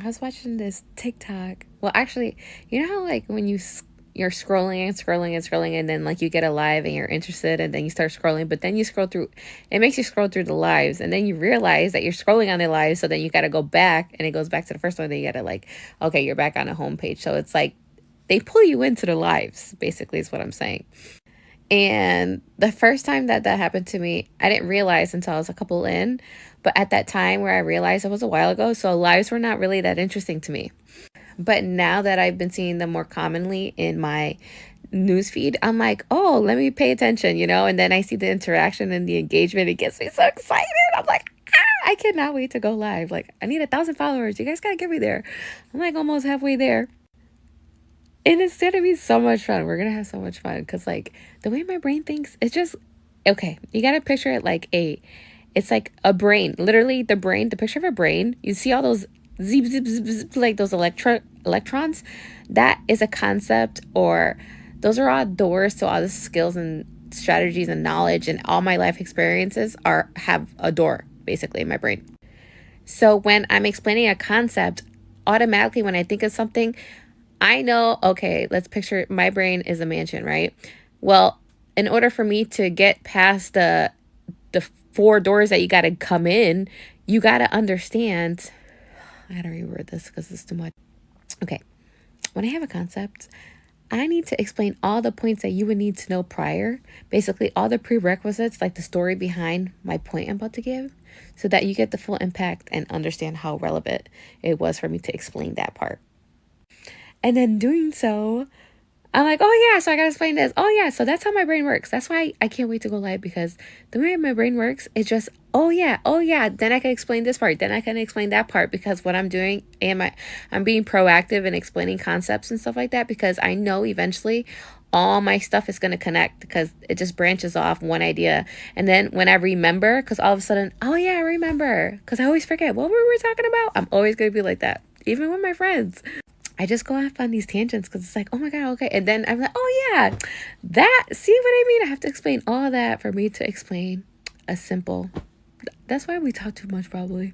I was watching this TikTok. Well, actually, you know how like when you're scrolling and scrolling and scrolling, and then like you get a live and you're interested, and then you start scrolling, but then you scroll through. It makes you scroll through the lives, and then you realize that you're scrolling on the lives. So then you got to go back, and it goes back to the first one. Then you got to like, okay, you're back on the homepage. So it's like they pull you into the lives. Basically, is what I'm saying. And the first time that that happened to me, I didn't realize until I was a couple in. But at that time where I realized it was a while ago, so lives were not really that interesting to me. But now that I've been seeing them more commonly in my newsfeed, I'm like, oh, let me pay attention, you know? And then I see the interaction and the engagement. It gets me so excited. I'm like, I cannot wait to go live. Like, I need 1,000 followers. You guys gotta get me there. I'm like almost halfway there. And it's gonna be so much fun. We're gonna have so much fun because, like, the way my brain thinks, it's just okay. You gotta picture it like it's like a brain. Literally, the brain, the picture of a brain. You see all those zip, zip, zip, zip like those electrons. That is a concept, or those are all doors to all the skills and strategies and knowledge and all my life experiences are have a door basically in my brain. So when I'm explaining a concept, automatically when I think of something, I know, okay, let's picture my brain is a mansion, right? Well, in order for me to get past the four doors that you got to come in, you got to understand. I got to reword this because it's too much. Okay. When I have a concept, I need to explain all the points that you would need to know prior, basically all the prerequisites, like the story behind my point I'm about to give, so that you get the full impact and understand how relevant it was for me to explain that part. And then doing so, I'm like, oh yeah, so I gotta explain this. Oh yeah, so that's how my brain works. That's why I can't wait to go live, because the way my brain works, it's just, oh yeah. Then I can explain this part. Then I can explain that part, because what I'm doing, I'm being proactive in explaining concepts and stuff like that, because I know eventually all my stuff is going to connect, because it just branches off one idea. And then when I remember, because all of a sudden, oh yeah, I remember, because I always forget what were we talking about. I'm always going to be like that, even with my friends. I just go off on these tangents because it's like, oh my God, okay. And then I'm like, oh yeah, that, see what I mean? I have to explain all that for me to explain a simple, that's why we talk too much probably.